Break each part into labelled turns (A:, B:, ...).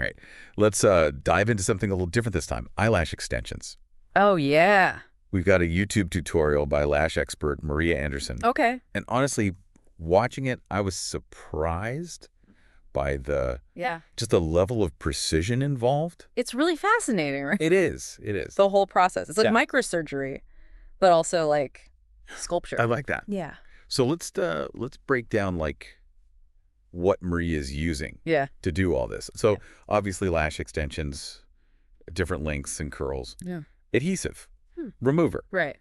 A: All right. Let's dive into something a little different this time. Eyelash extensions.
B: Oh, yeah.
A: We've got a YouTube tutorial by lash expert Maria Anderson.
B: Okay.
A: And honestly, watching it, I was surprised by just the level of precision involved.
B: It's really fascinating, right?
A: It is. It is.
B: The whole process. It's like microsurgery, but also like sculpture.
A: I like that.
B: Yeah.
A: So let's break down like what Maria is using to do all this. So obviously lash extensions, different lengths and curls.
B: Yeah.
A: Adhesive, remover.
B: Right.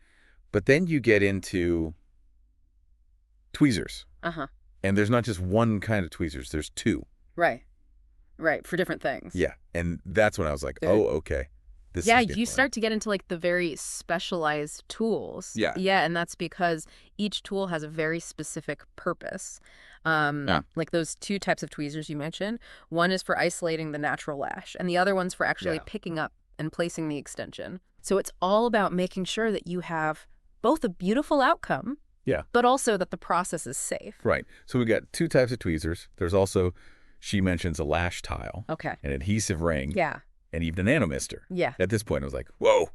A: But then you get into tweezers.
B: Uh-huh.
A: And there's not just one kind of tweezers, there's two.
B: Right. Right. For different things.
A: Yeah. And that's when I was like, oh, okay. This is
C: you start to get into like the very specialized tools.
A: Yeah.
C: Yeah, and that's because each tool has a very specific purpose. Like those two types of tweezers you mentioned, one is for isolating the natural lash, and the other one's for actually picking up and placing the extension. So it's all about making sure that you have both a beautiful outcome, but also that the process is safe.
A: Right. So we got two types of tweezers. There's also, she mentions a lash tile, an adhesive ring, and even a nanomister.
C: Yeah.
A: At this point, I was like, whoa,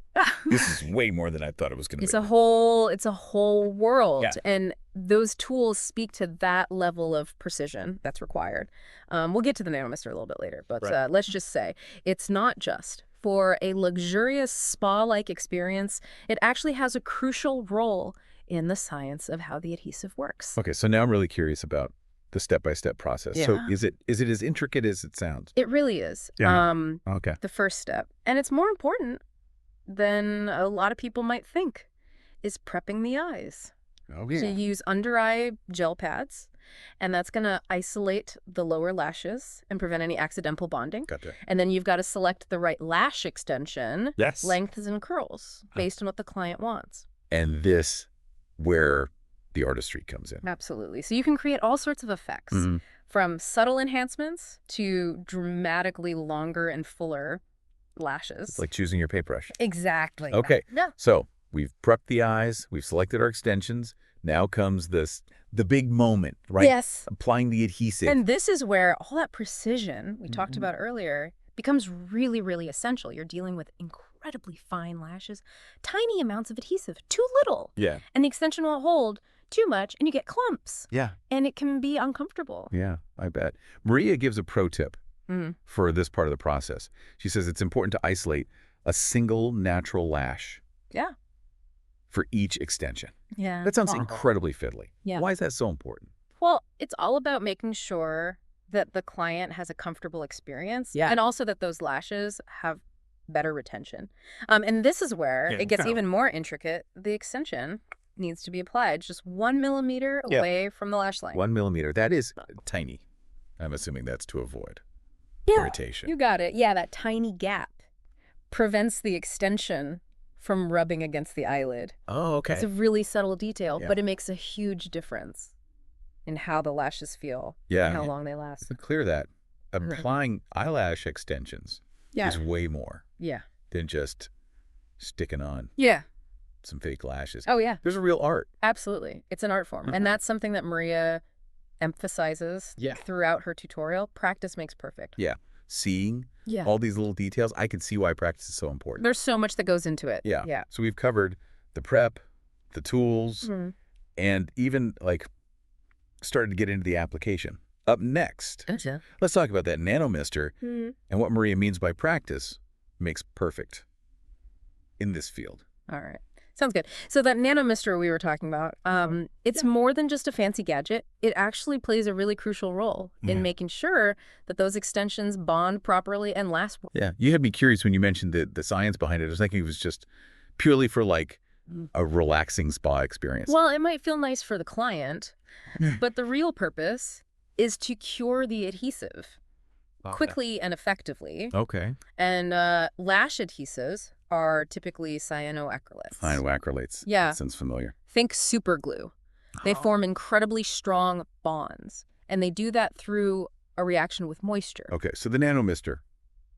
A: this is way more than I thought it was going to be.
C: It's a whole world. Yeah. And those tools speak to that level of precision that's required. We'll get to the nanomister a little bit later, but let's just say it's not just for a luxurious spa-like experience. It actually has a crucial role in the science of how the adhesive works.
A: Okay, so now I'm really curious about the step-by-step process. So is it as intricate as it sounds?
C: It really is.
A: Okay.
C: The first step, and it's more important than a lot of people might think, is prepping the eyes.
A: Oh, yeah.
C: So you use under-eye gel pads, and that's going to isolate the lower lashes and prevent any accidental bonding.
A: Gotcha.
C: And then you've got to select the right lash extension, lengths and curls, based on what the client wants.
A: And this, where the artistry comes in.
C: Absolutely. So you can create all sorts of effects, from subtle enhancements to dramatically longer and fuller lashes.
A: It's like choosing your paintbrush.
C: Exactly.
A: Okay.
C: Yeah.
A: So we've prepped the eyes. We've selected our extensions. Now comes the big moment, right?
C: Yes.
A: Applying the adhesive.
C: And this is where all that precision we talked about earlier becomes really, really essential. You're dealing with incredibly fine lashes, tiny amounts of adhesive, too little.
A: Yeah.
C: And the extension won't hold too much, and you get clumps.
A: Yeah.
C: And it can be uncomfortable.
A: Yeah, I bet. Maria gives a pro tip for this part of the process. She says it's important to isolate a single natural lash for each extension.
C: Yeah.
A: That sounds incredibly fiddly.
C: Yeah.
A: Why is that so important?
C: Well, it's all about making sure that the client has a comfortable experience
B: Yeah.
C: and also that those lashes have better retention. And this is where it gets even more intricate. The extension needs to be applied just 1 millimeter away from the lash line.
A: 1 millimeter. That is tiny. I'm assuming that's to avoid irritation.
C: You got it. Yeah, that tiny gap prevents the extension from rubbing against the eyelid.
A: Oh, okay.
C: It's a really subtle detail, but it makes a huge difference in how the lashes feel and how long they last.
A: To clear that, applying eyelash extensions is way more than just sticking on some fake lashes.
C: Oh, yeah.
A: There's a real art.
C: Absolutely. It's an art form. And that's something that Maria emphasizes throughout her tutorial. Practice makes perfect.
A: Yeah. Seeing all these little details, I can see why practice is so important.
C: There's so much that goes into it.
A: Yeah. So we've covered the prep, the tools, and even like started to get into the application. Up next, let's talk about that nanomister and what Maria means by practice makes perfect in this field.
C: All right. Sounds good. So that nanomister we were talking about, it's more than just a fancy gadget. It actually plays a really crucial role in making sure that those extensions bond properly and last.
A: Yeah. You had me curious when you mentioned the science behind it. I was thinking it was just purely for like a relaxing spa experience.
C: Well, it might feel nice for the client, but the real purpose is to cure the adhesive quickly and effectively.
A: Okay.
C: And lash adhesives are typically cyanoacrylates.
A: Cyanoacrylates.
C: Yeah.
A: That sounds familiar.
C: Think super glue. They form incredibly strong bonds, and they do that through a reaction with moisture.
A: Okay, so the nanomister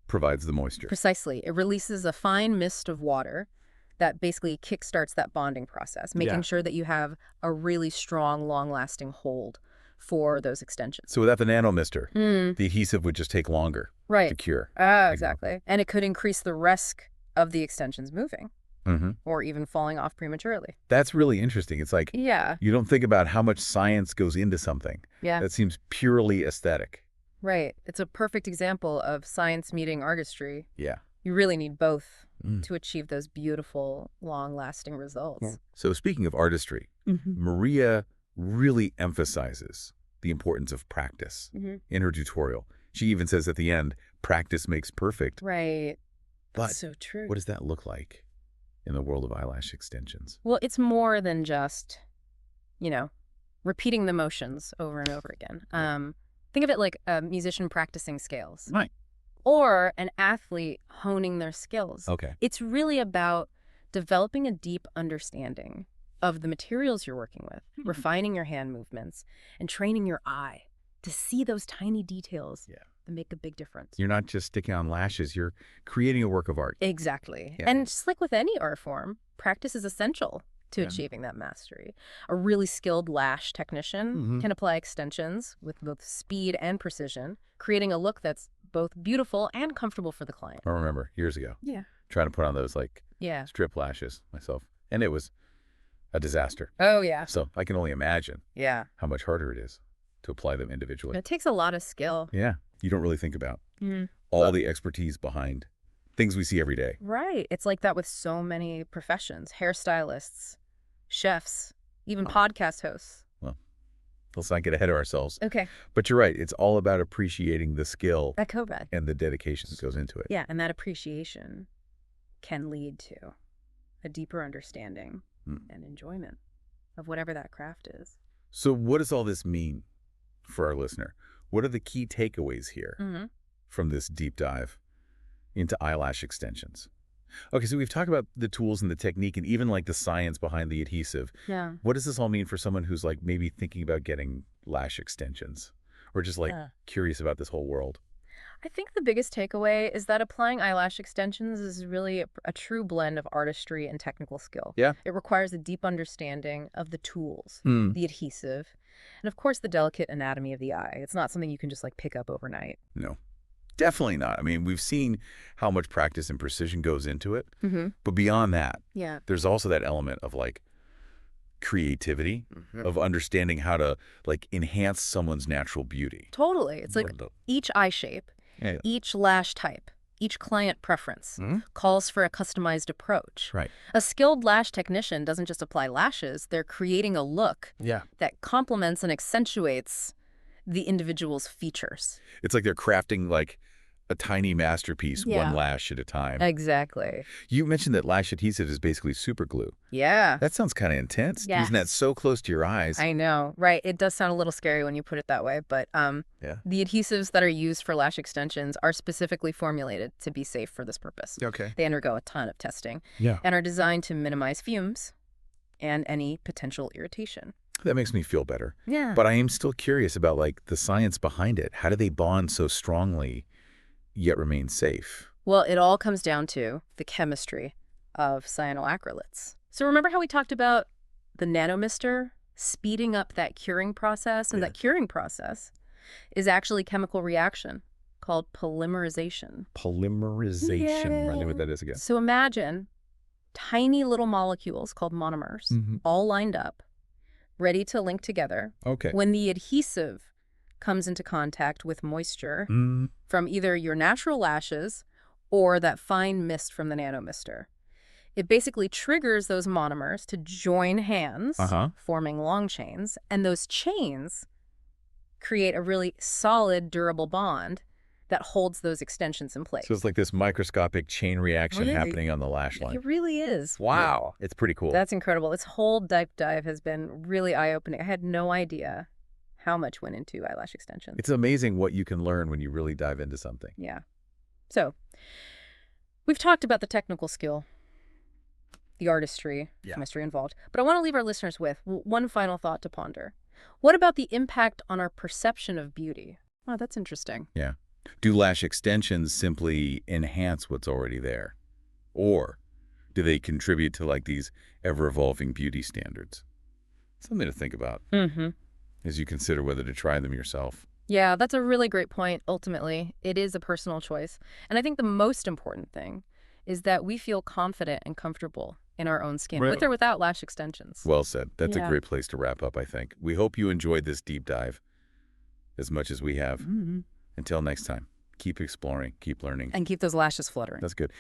A: provides the moisture.
C: Precisely. It releases a fine mist of water that basically kickstarts that bonding process, making sure that you have a really strong, long-lasting hold for those extensions.
A: So without the nanomister, the adhesive would just take longer to cure.
C: Exactly. And it could increase the risk of the extensions moving or even falling off prematurely.
A: That's really interesting. It's like you don't think about how much science goes into something. That seems purely aesthetic.
C: Right. It's a perfect example of science meeting artistry.
A: Yeah.
C: You really need both to achieve those beautiful, long-lasting results.
A: So speaking of artistry, Maria really emphasizes the importance of practice in her tutorial. She even says at the end, practice makes perfect.
C: Right.
A: But
C: That's so true.
A: What does that look like in the world of eyelash extensions?
C: Well, it's more than just, repeating the motions over and over again. Think of it like a musician practicing scales.
A: Right.
C: Or an athlete honing their skills.
A: Okay.
C: It's really about developing a deep understanding of the materials you're working with, refining your hand movements, and training your eye to see those tiny details that make a big difference.
A: You're not just sticking on lashes, you're creating a work of art.
C: Exactly. And just like with any art form, practice is essential to achieving that mastery. A really skilled lash technician can apply extensions with both speed and precision, creating a look that's both beautiful and comfortable for the client.
A: I remember years ago
C: Yeah.
A: trying to put on those strip lashes myself, and it was a disaster.
C: Oh, yeah.
A: So I can only imagine
C: Yeah.
A: how much harder it is to apply them individually.
C: It takes a lot of skill.
A: Yeah. You don't really think about all the expertise behind things we see every day.
C: Right. It's like that with so many professions, hairstylists, chefs, even podcast hosts.
A: Well, let's not get ahead of ourselves.
C: Okay.
A: But you're right. It's all about appreciating the skill
C: That
A: and the dedication that goes into it.
C: Yeah, and that appreciation can lead to a deeper understanding and enjoyment of whatever that craft is.
A: So what does all this mean for our listener? What are the key takeaways here from this deep dive into eyelash extensions? Okay, so we've talked about the tools and the technique and even like the science behind the adhesive.
C: Yeah.
A: What does this all mean for someone who's like maybe thinking about getting lash extensions or just like curious about this whole world?
C: I think the biggest takeaway is that applying eyelash extensions is really a true blend of artistry and technical skill.
A: Yeah.
C: It requires a deep understanding of the tools, the adhesive, and of course the delicate anatomy of the eye. It's not something you can just like pick up overnight.
A: No, definitely not. I mean, we've seen how much practice and precision goes into it, but beyond that, there's also that element of like creativity, of understanding how to like enhance someone's natural beauty.
C: Totally. It's like each eye shape, each lash type, each client preference calls for a customized approach.
A: Right.
C: A skilled lash technician doesn't just apply lashes, they're creating a look that complements and accentuates the individual's features.
A: It's like they're crafting like a tiny masterpiece, one lash at a time.
C: Exactly.
A: You mentioned that lash adhesive is basically super glue.
C: Yeah.
A: That sounds kind of intense. Using that so close to your eyes.
C: I know. Right. It does sound a little scary when you put it that way, but the adhesives that are used for lash extensions are specifically formulated to be safe for this purpose.
A: Okay.
C: They undergo a ton of testing and are designed to minimize fumes and any potential irritation.
A: That makes me feel better.
C: Yeah.
A: But I am still curious about like the science behind it. How do they bond so strongly yet remain safe?
C: Well, it all comes down to the chemistry of cyanoacrylates. So remember how we talked about the nanomister speeding up that curing process? And that curing process is actually a chemical reaction called polymerization.
A: Polymerization. Run me what that is again.
C: So imagine tiny little molecules called monomers all lined up, ready to link together.
A: Okay.
C: When the adhesive comes into contact with moisture from either your natural lashes or that fine mist from the nanomister. It basically triggers those monomers to join hands, forming long chains, and those chains create a really solid, durable bond that holds those extensions in place.
A: So it's like this microscopic chain reaction happening on the lash line.
C: It really is.
A: Wow. It's pretty cool.
C: That's incredible. This whole deep dive has been really eye-opening. I had no idea how much went into eyelash extensions.
A: It's amazing what you can learn when you really dive into something.
C: Yeah. So we've talked about the technical skill, the artistry, chemistry involved, but I want to leave our listeners with one final thought to ponder. What about the impact on our perception of beauty? Oh, that's interesting.
A: Yeah. Do lash extensions simply enhance what's already there? Or do they contribute to like these ever-evolving beauty standards? Something to think about. as you consider whether to try them yourself.
C: Yeah, that's a really great point. Ultimately, it is a personal choice. And I think the most important thing is that we feel confident and comfortable in our own skin, with or without lash extensions.
A: Well said. That's a great place to wrap up, I think. We hope you enjoyed this deep dive as much as we have. Until next time, keep exploring, keep learning.
B: And keep those lashes fluttering.
A: That's good.